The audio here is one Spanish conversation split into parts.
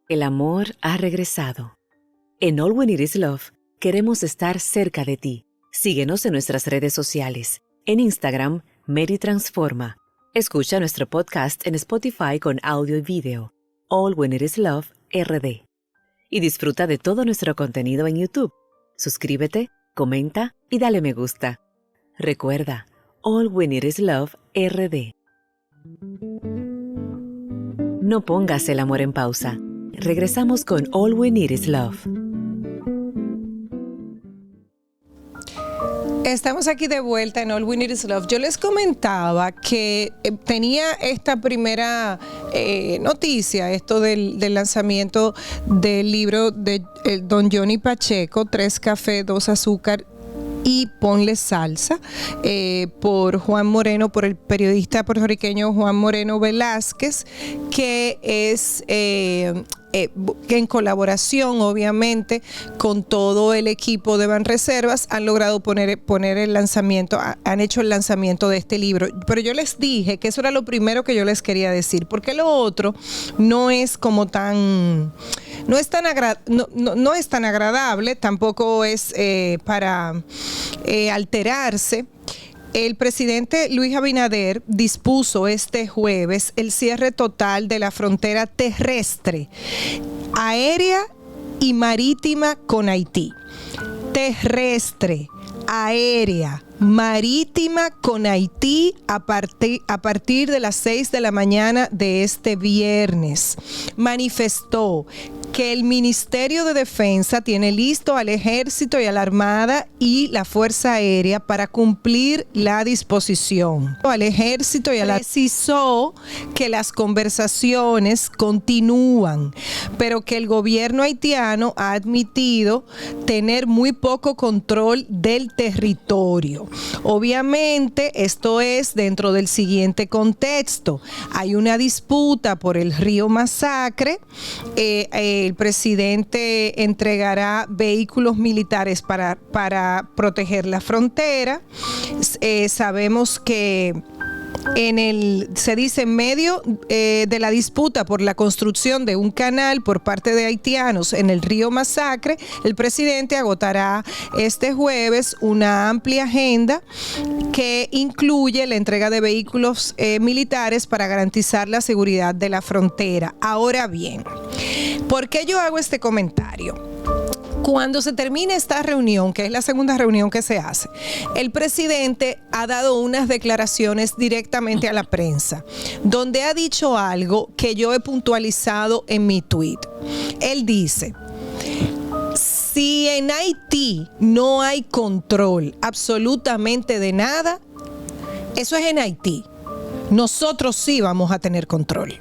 El amor ha regresado. En All We Need Is Love queremos estar cerca de ti. Síguenos en nuestras redes sociales. En Instagram, Mary Transforma. Escucha nuestro podcast en Spotify con audio y video. All We Need Is Love RD. Y disfruta de todo nuestro contenido en YouTube. Suscríbete, comenta y dale me gusta. Recuerda, All We Need Is Love RD. No pongas el amor en pausa. Regresamos con All We Need Is Love. Estamos aquí de vuelta en All We Need Is Love. Yo les comentaba que tenía esta primera noticia, esto del lanzamiento del libro de Don Johnny Pacheco, 3 cafés, 2 azúcar y ponle salsa, por Juan Moreno, por el periodista puertorriqueño Juan Moreno Velázquez, que es que en colaboración obviamente con todo el equipo de Banreservas han logrado poner el lanzamiento, han hecho el lanzamiento de este libro. Pero yo les dije que eso era lo primero que yo les quería decir, porque lo otro no es como tan... No es tan agradable, tampoco es para alterarse. El presidente Luis Abinader dispuso este jueves el cierre total de la frontera terrestre, aérea y marítima con Haití. Terrestre, aérea, marítima con Haití a partir de las 6 de la mañana de este viernes. Manifestó que el Ministerio de Defensa tiene listo al Ejército y a la Armada y la Fuerza Aérea para cumplir la disposición. Precisó que las conversaciones continúan, pero que el gobierno haitiano ha admitido tener muy poco control del territorio. Obviamente, esto es dentro del siguiente contexto. Hay una disputa por el río Masacre. El presidente entregará vehículos militares para proteger la frontera. Sabemos que se dice en medio de la disputa por la construcción de un canal por parte de haitianos en el río Masacre, el presidente agotará este jueves una amplia agenda que incluye la entrega de vehículos militares para garantizar la seguridad de la frontera. Ahora bien, ¿por qué yo hago este comentario? Cuando se termine esta reunión, que es la segunda reunión que se hace, el presidente ha dado unas declaraciones directamente a la prensa, donde ha dicho algo que yo he puntualizado en mi tweet. Él dice: si en Haití no hay control absolutamente de nada, eso es en Haití. Nosotros sí vamos a tener control.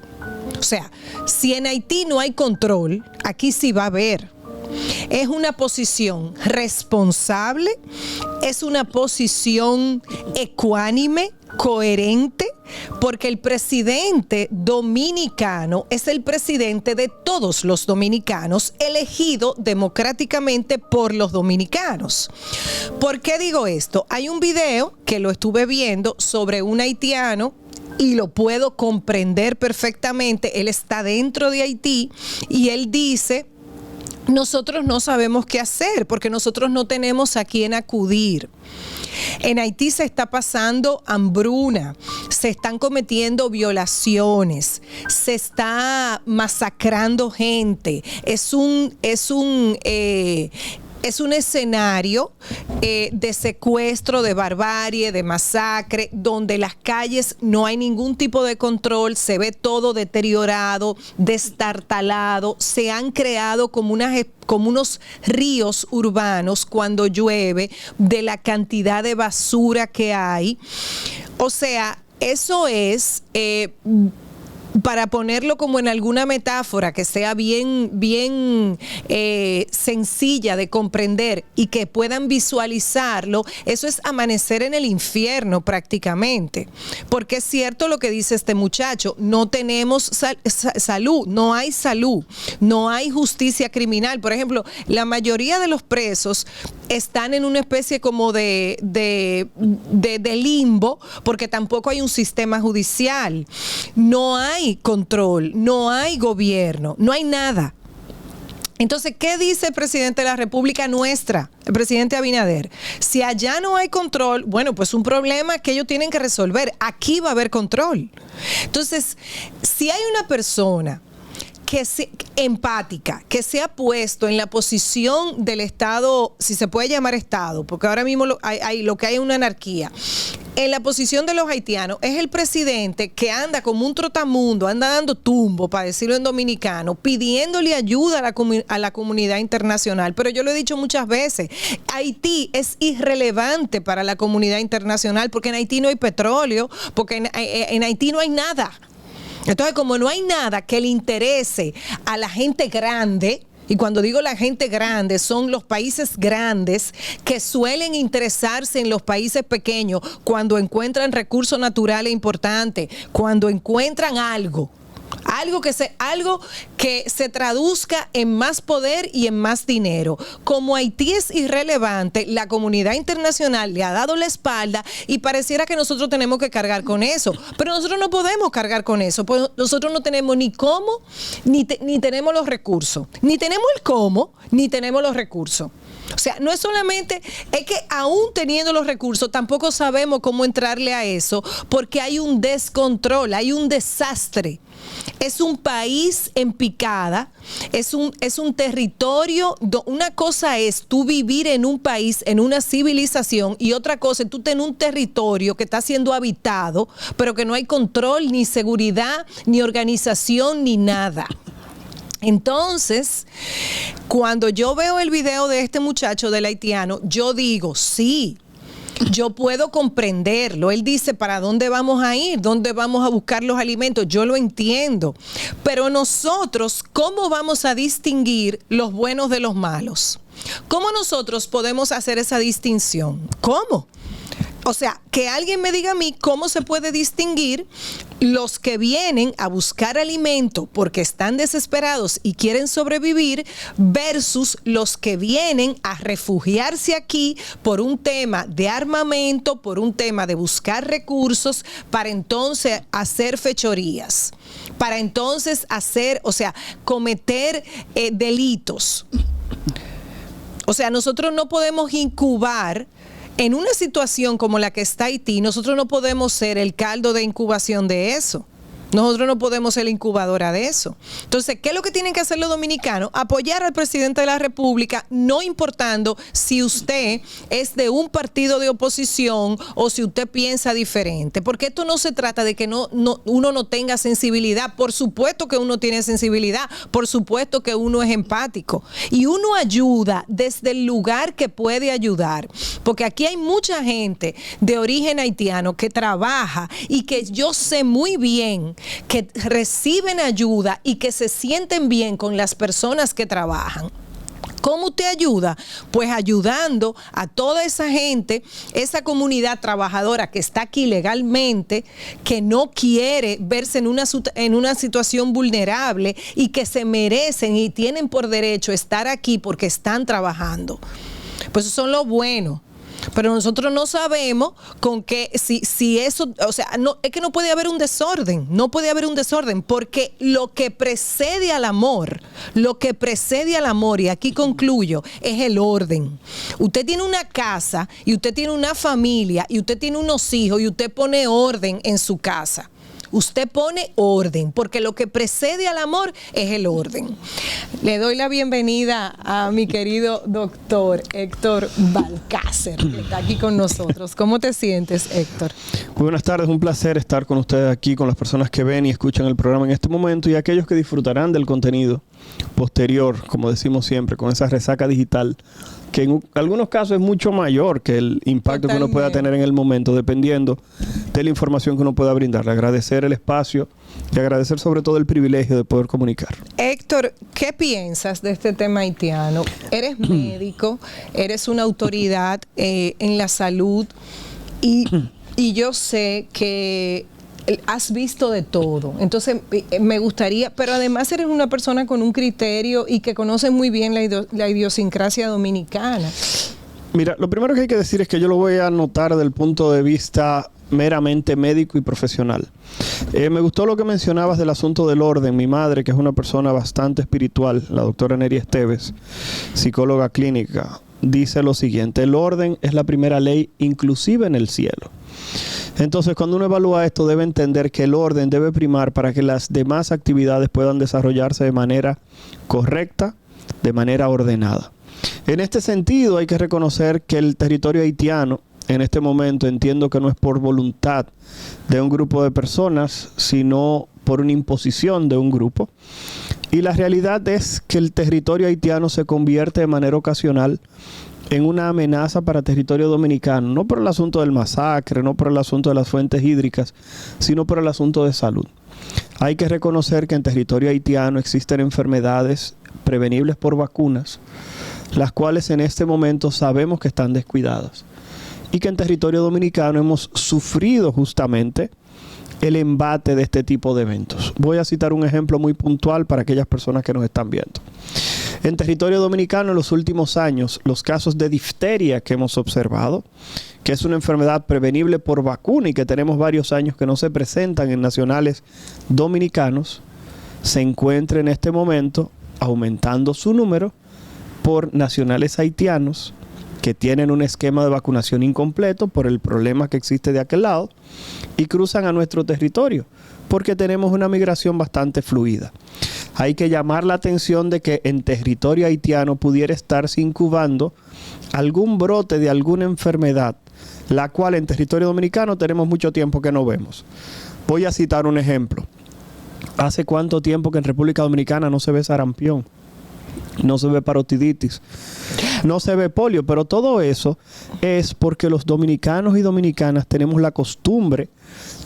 O sea, si en Haití no hay control, aquí sí va a haber. Es una posición responsable, es una posición ecuánime, coherente, porque el presidente dominicano es el presidente de todos los dominicanos, elegido democráticamente por los dominicanos. ¿Por qué digo esto? Hay un video que lo estuve viendo sobre un haitiano y lo puedo comprender perfectamente. Él está dentro de Haití y él dice: nosotros no sabemos qué hacer porque nosotros no tenemos a quién acudir. En Haití se está pasando hambruna, se están cometiendo violaciones, se está masacrando gente. Es un escenario de secuestro, de barbarie, de masacre, donde las calles no hay ningún tipo de control, se ve todo deteriorado, destartalado, se han creado como unos ríos urbanos cuando llueve, de la cantidad de basura que hay. O sea, eso es... para ponerlo como en alguna metáfora que sea bien sencilla de comprender y que puedan visualizarlo, eso es amanecer en el infierno prácticamente. Porque es cierto lo que dice este muchacho, no tenemos salud, no hay justicia criminal. Por ejemplo, la mayoría de los presos están en una especie como de limbo, porque tampoco hay un sistema judicial. No hay hay control, no hay gobierno, no hay nada. Entonces, ¿qué dice el presidente de la República nuestra, el presidente Abinader? Si allá no hay control, bueno, pues un problema que ellos tienen que resolver. Aquí va a haber control. Entonces, si hay una persona empática, que se ha puesto en la posición del Estado, si se puede llamar Estado, porque ahora mismo lo que hay es una anarquía, en la posición de los haitianos, es el presidente que anda como un trotamundo, anda dando tumbo, para decirlo en dominicano, pidiéndole ayuda a la comunidad internacional. Pero yo lo he dicho muchas veces, Haití es irrelevante para la comunidad internacional, porque en Haití no hay petróleo, porque en Haití no hay nada. Entonces, como no hay nada que le interese a la gente grande, y cuando digo la gente grande, son los países grandes que suelen interesarse en los países pequeños cuando encuentran recursos naturales importantes, cuando encuentran algo que se traduzca en más poder y en más dinero. Como Haití es irrelevante, la comunidad internacional le ha dado la espalda y pareciera que nosotros tenemos que cargar con eso. Pero nosotros no podemos cargar con eso, pues nosotros no tenemos ni cómo, ni tenemos los recursos. Ni tenemos el cómo, ni tenemos los recursos. O sea, no es solamente, es que aún teniendo los recursos, tampoco sabemos cómo entrarle a eso, porque hay un descontrol, hay un desastre. Es un país en picada, es un territorio. Una cosa es tú vivir en un país, en una civilización, y otra cosa es tú tener un territorio que está siendo habitado, pero que no hay control, ni seguridad, ni organización, ni nada. Entonces, cuando yo veo el video de este muchacho del haitiano, yo digo, sí, yo puedo comprenderlo. Él dice, ¿para dónde vamos a ir? ¿Dónde vamos a buscar los alimentos? Yo lo entiendo. Pero nosotros, ¿cómo vamos a distinguir los buenos de los malos? ¿Cómo nosotros podemos hacer esa distinción? ¿Cómo? O sea, que alguien me diga a mí cómo se puede distinguir los que vienen a buscar alimento porque están desesperados y quieren sobrevivir versus los que vienen a refugiarse aquí por un tema de armamento, por un tema de buscar recursos para entonces hacer fechorías, para entonces cometer delitos. O sea, nosotros no podemos incubar. En una situación como la que está Haití, nosotros no podemos ser el caldo de incubación de eso. Nosotros no podemos ser la incubadora de eso. Entonces, ¿qué es lo que tienen que hacer los dominicanos? Apoyar al presidente de la República, no importando si usted es de un partido de oposición o si usted piensa diferente. Porque esto no se trata de que uno no tenga sensibilidad. Por supuesto que uno tiene sensibilidad. Por supuesto que uno es empático. Y uno ayuda desde el lugar que puede ayudar. Porque aquí hay mucha gente de origen haitiano que trabaja y que yo sé muy bien que reciben ayuda y que se sienten bien con las personas que trabajan. ¿Cómo usted ayuda? Pues ayudando a toda esa gente, esa comunidad trabajadora que está aquí legalmente, que no quiere verse en una situación vulnerable y que se merecen y tienen por derecho estar aquí porque están trabajando. Pues eso son lo bueno. Pero nosotros no sabemos con qué, si eso, o sea, no, es que no puede haber un desorden, porque lo que precede al amor, y aquí concluyo, es el orden. Usted tiene una casa y usted tiene una familia y usted tiene unos hijos y usted pone orden en su casa. Usted pone orden, porque lo que precede al amor es el orden. Le doy la bienvenida a mi querido doctor Héctor Balcácer, que está aquí con nosotros. ¿Cómo te sientes, Héctor? Muy buenas tardes, un placer estar con ustedes aquí, con las personas que ven y escuchan el programa en este momento y aquellos que disfrutarán del contenido posterior, como decimos siempre, con esa resaca digital, que en algunos casos es mucho mayor que el impacto que uno pueda tener en el momento, dependiendo de la información que uno pueda brindarle. Agradecer el espacio y agradecer sobre todo el privilegio de poder comunicar. Héctor, ¿qué piensas de este tema haitiano? Eres médico, eres una autoridad en la salud y yo sé que has visto de todo. Entonces, me gustaría, pero además eres una persona con un criterio y que conoce muy bien la idiosincrasia dominicana. Mira, lo primero que hay que decir es que yo lo voy a anotar del punto de vista meramente médico y profesional. Me gustó lo que mencionabas del asunto del orden. Mi madre, que es una persona bastante espiritual, la doctora Neri Esteves, psicóloga clínica, dice lo siguiente: el orden es la primera ley inclusive en el cielo. Entonces, cuando uno evalúa esto, debe entender que el orden debe primar para que las demás actividades puedan desarrollarse de manera correcta, de manera ordenada. En este sentido, hay que reconocer que el territorio haitiano, en este momento, entiendo que no es por voluntad de un grupo de personas, sino por una imposición de un grupo. Y la realidad es que el territorio haitiano se convierte de manera ocasional en una amenaza para territorio dominicano, no por el asunto del masacre, no por el asunto de las fuentes hídricas, sino por el asunto de salud. Hay que reconocer que en territorio haitiano existen enfermedades prevenibles por vacunas, las cuales en este momento sabemos que están descuidadas, y que en territorio dominicano hemos sufrido justamente el embate de este tipo de eventos. Voy a citar un ejemplo muy puntual para aquellas personas que nos están viendo. En territorio dominicano, en los últimos años, los casos de difteria que hemos observado, que es una enfermedad prevenible por vacuna y que tenemos varios años que no se presentan en nacionales dominicanos, se encuentra en este momento aumentando su número por nacionales haitianos que tienen un esquema de vacunación incompleto por el problema que existe de aquel lado y cruzan a nuestro territorio porque tenemos una migración bastante fluida. Hay que llamar la atención de que en territorio haitiano pudiera estarse incubando algún brote de alguna enfermedad, la cual en territorio dominicano tenemos mucho tiempo que no vemos. Voy a citar un ejemplo. ¿Hace cuánto tiempo que en República Dominicana no se ve sarampión? No se ve parotiditis, no se ve polio, pero todo eso es porque los dominicanos y dominicanas tenemos la costumbre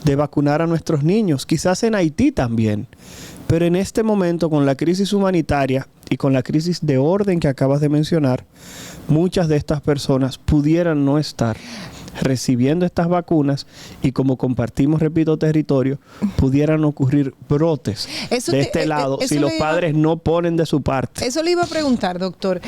de vacunar a nuestros niños, quizás en Haití también, pero en este momento con la crisis humanitaria y con la crisis de orden que acabas de mencionar, muchas de estas personas pudieran no estar recibiendo estas vacunas y como compartimos, repito, territorio, pudieran ocurrir brotes de este lado si los padres no ponen de su parte. Eso le iba a preguntar, doctor.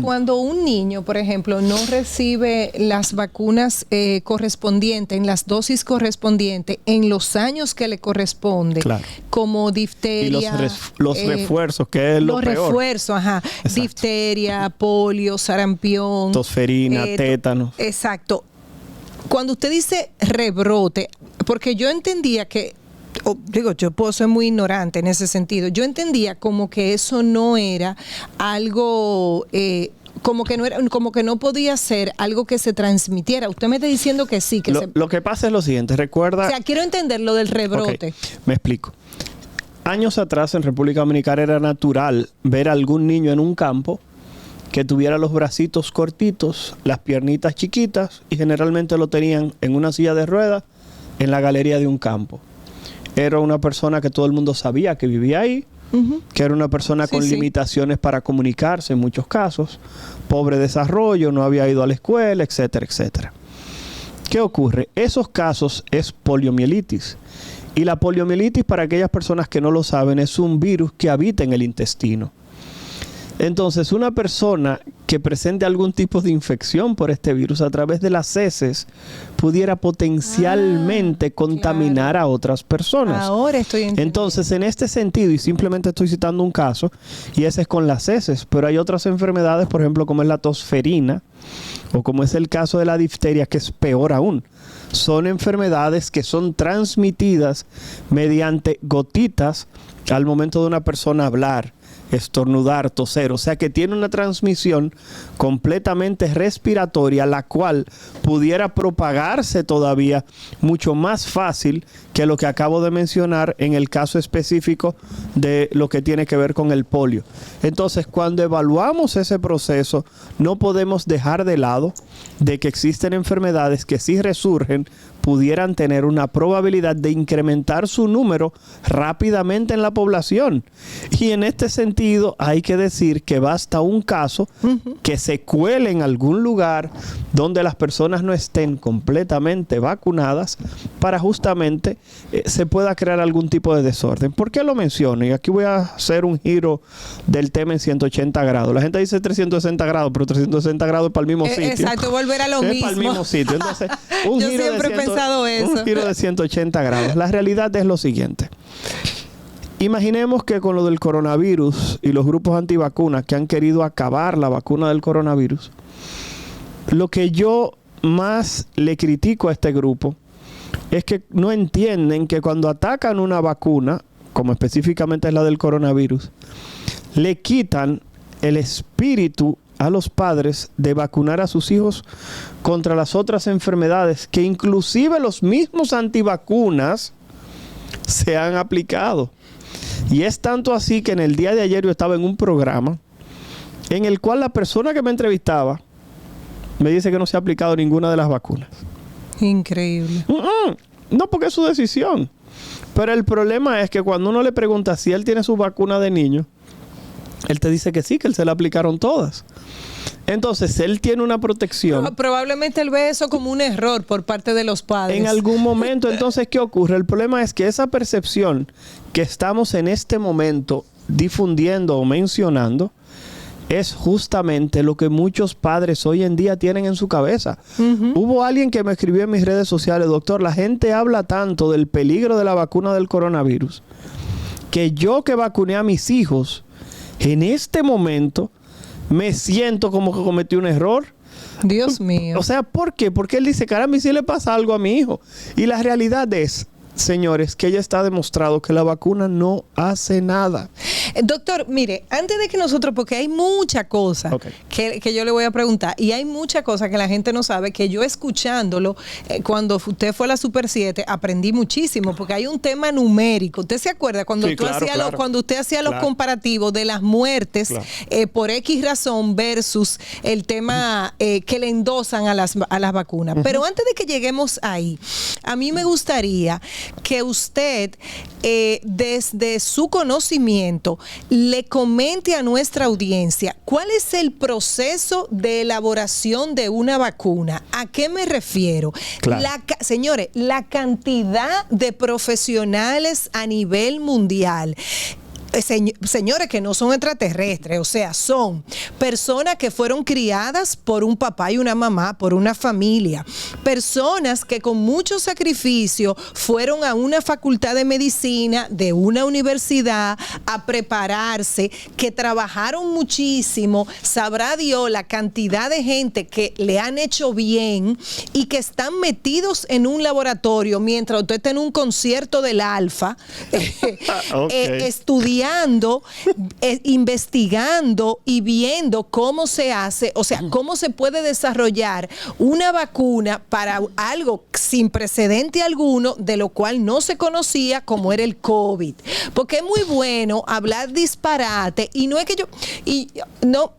Cuando un niño, por ejemplo, no recibe las vacunas correspondientes, en las dosis correspondientes, en los años que le corresponde, claro, como difteria. Y los refuerzos, que es lo peor. Los refuerzos, ajá. Exacto. Difteria, polio, sarampión. Tosferina, tétano. Exacto. Cuando usted dice rebrote, porque yo entendía que, yo puedo ser muy ignorante en ese sentido, yo entendía como que eso no era algo, como que no podía ser algo que se transmitiera. Usted me está diciendo que sí. Lo que pasa es lo siguiente, recuerda... O sea, quiero entender lo del rebrote. Okay, me explico. Años atrás en República Dominicana era natural ver a algún niño en un campo que tuviera los bracitos cortitos, las piernitas chiquitas y generalmente lo tenían en una silla de ruedas en la galería de un campo. Era una persona que todo el mundo sabía que vivía ahí, que era una persona con limitaciones para comunicarse en muchos casos, pobre desarrollo, no había ido a la escuela, etcétera, etcétera. ¿Qué ocurre? Esos casos es poliomielitis. Y la poliomielitis, para aquellas personas que no lo saben, es un virus que habita en el intestino. Entonces, una persona que presente algún tipo de infección por este virus a través de las heces pudiera potencialmente contaminar a otras personas. Ahora estoy entendiendo. Entonces, en este sentido, y simplemente estoy citando un caso, y ese es con las heces, pero hay otras enfermedades, por ejemplo, como es la tosferina, o como es el caso de la difteria, que es peor aún. Son enfermedades que son transmitidas mediante gotitas al momento de una persona hablar, estornudar, toser, o sea que tiene una transmisión completamente respiratoria, la cual pudiera propagarse todavía mucho más fácil que lo que acabo de mencionar en el caso específico de lo que tiene que ver con el polio. Entonces, cuando evaluamos ese proceso, no podemos dejar de lado de que existen enfermedades que si resurgen pudieran tener una probabilidad de incrementar su número rápidamente en la población. Y en este sentido hay que decir que basta un caso que se cuele en algún lugar donde las personas no estén completamente vacunadas para justamente se pueda crear algún tipo de desorden. ¿Por qué lo menciono? Y aquí voy a hacer un giro del tema en 180 grados. La gente dice 360 grados, pero 360 grados es para el mismo sitio. Exacto, volver a lo mismo. Es para el mismo sitio. Entonces, un Yo giro de 180 pensado eso. Un giro de 180 grados. La realidad es lo siguiente. Imaginemos que con lo del coronavirus y los grupos antivacunas que han querido acabar la vacuna del coronavirus, lo que yo más le critico a este grupo es que no entienden que cuando atacan una vacuna, como específicamente es la del coronavirus, le quitan el espíritu a los padres de vacunar a sus hijos contra las otras enfermedades que inclusive los mismos antivacunas se han aplicado. Y es tanto así que en el día de ayer yo estaba en un programa en el cual la persona que me entrevistaba me dice que no se ha aplicado ninguna de las vacunas. Increíble. No, porque es su decisión. Pero el problema es que cuando uno le pregunta si él tiene su vacuna de niño, él te dice que sí, que él se la aplicaron todas. Entonces, él tiene una protección. No, probablemente él ve eso como un error por parte de los padres. En algún momento, entonces, ¿qué ocurre? El problema es que esa percepción que estamos en este momento difundiendo o mencionando es justamente lo que muchos padres hoy en día tienen en su cabeza. Hubo alguien que me escribió en mis redes sociales: doctor, la gente habla tanto del peligro de la vacuna del coronavirus que yo, que vacuné a mis hijos, en este momento me siento como que cometí un error. Dios mío. O sea, ¿por qué? Porque él dice, caramba, si le pasa algo a mi hijo. Y la realidad es, señores, que ya está demostrado que la vacuna no hace nada. Doctor, mire, antes de que nosotros, porque hay mucha cosa que yo le voy a preguntar, y hay mucha cosa que la gente no sabe, que yo escuchándolo, cuando usted fue a la Super 7, aprendí muchísimo, porque hay un tema numérico. ¿Usted se acuerda cuando, sí, cuando usted hacía los comparativos de las muertes por X razón versus el tema que le endosan a las vacunas? Pero antes de que lleguemos ahí, a mí me gustaría que usted, desde su conocimiento, le comente a nuestra audiencia cuál es el proceso de elaboración de una vacuna. ¿A qué me refiero? Señores, la cantidad de profesionales a nivel mundial, señores, que no son extraterrestres, o sea, son personas que fueron criadas por un papá y una mamá, por una familia, personas que con mucho sacrificio fueron a una facultad de medicina de una universidad a prepararse, que trabajaron muchísimo, sabrá Dios la cantidad de gente que le han hecho bien y que están metidos en un laboratorio mientras usted está en un concierto del Alfa, estudiando, investigando y viendo cómo se hace, o sea, cómo se puede desarrollar una vacuna para algo sin precedente alguno, de lo cual no se conocía, como era el COVID. Porque es muy bueno hablar disparate, y no es que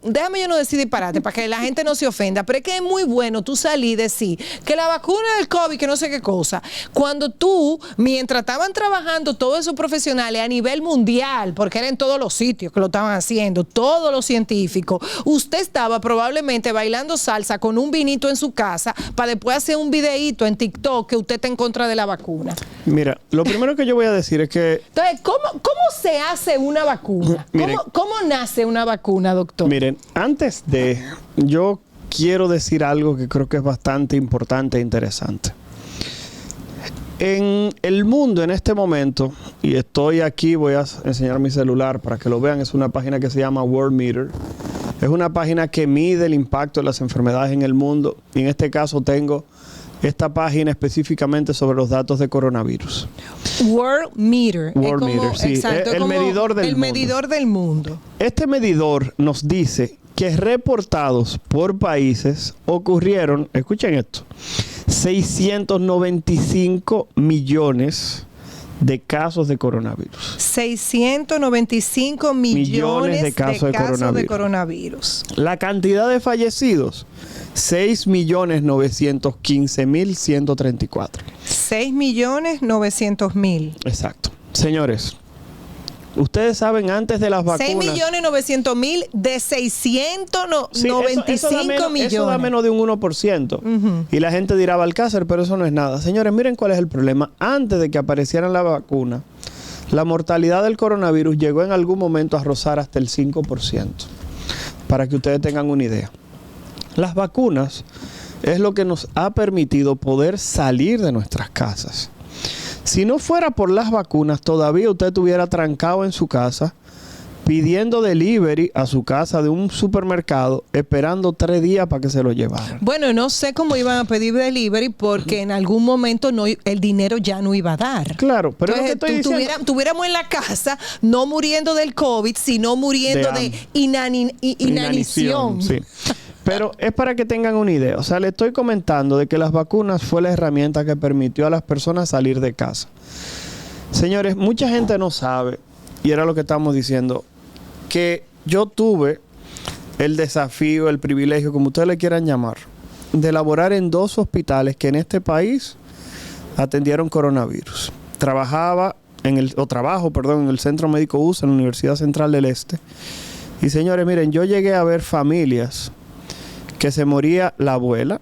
déjame yo no decir disparate para que la gente no se ofenda, pero es que es muy bueno tú salir y decir que la vacuna del COVID, que no sé qué cosa, cuando tú, mientras estaban trabajando todos esos profesionales a nivel mundial, porque era en todos los sitios que lo estaban haciendo, todos los científicos, usted estaba probablemente bailando salsa con un vinito en su casa para después hacer un videíto en TikTok que usted está en contra de la vacuna. Mira, lo primero que yo voy a decir es que... Entonces, ¿cómo se hace una vacuna? ¿Cómo nace una vacuna, doctor? Miren, antes de... Yo quiero decir algo que creo que es bastante importante e interesante. En el mundo en este momento, y estoy aquí, voy a enseñar mi celular para que lo vean, es una página que se llama World Meter. Es una página que mide el impacto de las enfermedades en el mundo, y en este caso tengo esta página específicamente sobre los datos de coronavirus. World Meter. World Meter, sí. Exacto, el medidor del mundo. Medidor del mundo. Este medidor nos dice que reportados por países ocurrieron, escuchen esto, 695 millones de casos de coronavirus. 695 millones de casos de coronavirus. La cantidad de fallecidos, 6.915.134. 6.900.000. Exacto. Señores, ustedes saben, antes de las vacunas... 6.900.000 de 695 millones. Eso da menos de un 1%. Y la gente dirá, Balcácer, pero eso no es nada. Señores, miren cuál es el problema. Antes de que apareciera la vacuna, la mortalidad del coronavirus llegó en algún momento a rozar hasta el 5%. Para que ustedes tengan una idea. Las vacunas es lo que nos ha permitido poder salir de nuestras casas. Si no fuera por las vacunas, todavía usted estuviera trancado en su casa, pidiendo delivery a su casa de un supermercado, esperando 3 días para que se lo llevaran. Bueno, no sé cómo iban a pedir delivery porque en algún momento el dinero ya no iba a dar. Claro, pero entonces, es lo que estoy diciendo. Tuviéramos en la casa, no muriendo del COVID, sino muriendo de inanición. Sí. Pero es para que tengan una idea. O sea, le estoy comentando de que las vacunas fue la herramienta que permitió a las personas salir de casa. Señores, mucha gente no sabe, y era lo que estamos diciendo, que yo tuve el desafío, el privilegio, como ustedes le quieran llamar, de laborar en 2 hospitales que en este país atendieron coronavirus. Trabajo en el Centro Médico USA en la Universidad Central del Este. Y señores, miren, yo llegué a ver familias que se moría la abuela,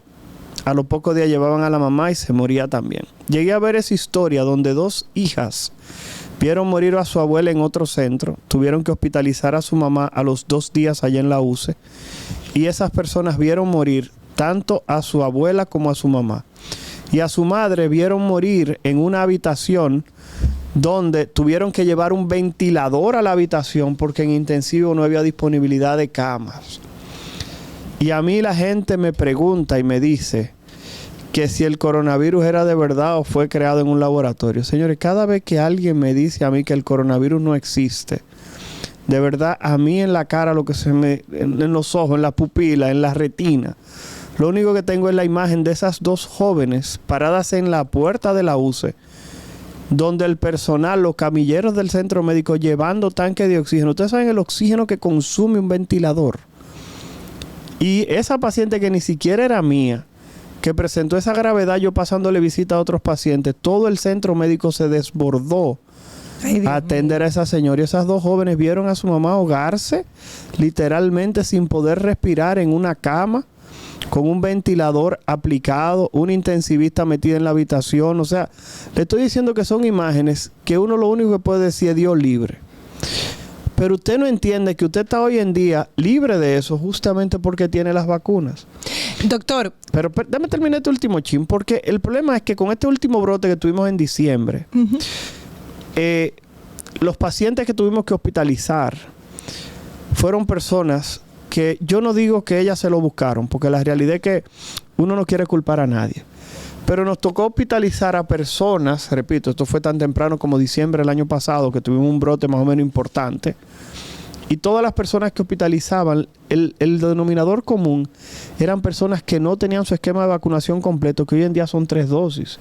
a los pocos días llevaban a la mamá y se moría también. Llegué a ver esa historia donde 2 hijas vieron morir a su abuela en otro centro, tuvieron que hospitalizar a su mamá a los 2 días allá en la UCE, y esas personas vieron morir tanto a su abuela como a su mamá. Y a su madre vieron morir en una habitación donde tuvieron que llevar un ventilador a la habitación porque en intensivo no había disponibilidad de camas. Y a mí la gente me pregunta y me dice que si el coronavirus era de verdad o fue creado en un laboratorio. Señores, cada vez que alguien me dice a mí que el coronavirus no existe, de verdad, a mí en la cara, lo que en los ojos, en la pupila, en la retina, lo único que tengo es la imagen de esas 2 jóvenes paradas en la puerta de la UCE, donde el personal, los camilleros del centro médico llevando tanques de oxígeno. Ustedes saben el oxígeno que consume un ventilador. Y esa paciente que ni siquiera era mía, que presentó esa gravedad, yo pasándole visita a otros pacientes, todo el centro médico se desbordó a atender a esa señora. Y esas 2 jóvenes vieron a su mamá ahogarse, literalmente sin poder respirar en una cama, con un ventilador aplicado, una intensivista metida en la habitación. O sea, le estoy diciendo que son imágenes que uno lo único que puede decir es Dios libre. Pero usted no entiende que usted está hoy en día libre de eso justamente porque tiene las vacunas. Doctor. Pero déjame terminar este último chin, porque el problema es que con este último brote que tuvimos en diciembre, los pacientes que tuvimos que hospitalizar fueron personas que yo no digo que ellas se lo buscaron, porque la realidad es que uno no quiere culpar a nadie. Pero nos tocó hospitalizar a personas, repito, esto fue tan temprano como diciembre del año pasado, que tuvimos un brote más o menos importante. Y todas las personas que hospitalizaban, el denominador común eran personas que no tenían su esquema de vacunación completo, que hoy en día son 3 dosis.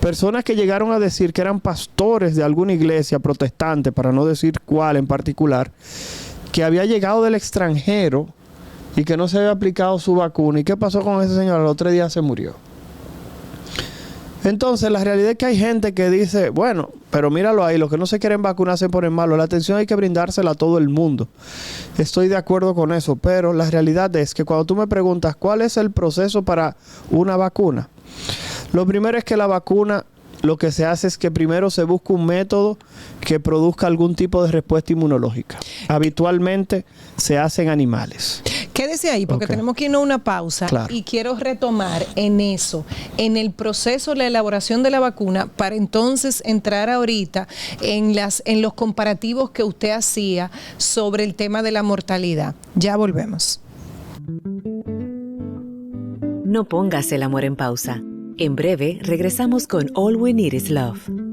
Personas que llegaron a decir que eran pastores de alguna iglesia protestante, para no decir cuál en particular, que había llegado del extranjero y que no se había aplicado su vacuna. ¿Y qué pasó con ese señor? Al otro día se murió. Entonces, la realidad es que hay gente que dice, bueno, pero míralo ahí, los que no se quieren vacunar se ponen malos. La atención hay que brindársela a todo el mundo. Estoy de acuerdo con eso, pero la realidad es que cuando tú me preguntas cuál es el proceso para una vacuna, lo primero es que la vacuna, lo que se hace es que primero se busca un método que produzca algún tipo de respuesta inmunológica. Habitualmente se hace en animales. Quédese ahí porque tenemos que irnos a una pausa. Claro. Y quiero retomar en eso, en el proceso de la elaboración de la vacuna, para entonces entrar ahorita en los comparativos que usted hacía sobre el tema de la mortalidad. Ya volvemos. No pongas el amor en pausa. En breve regresamos con All We Need Is Love.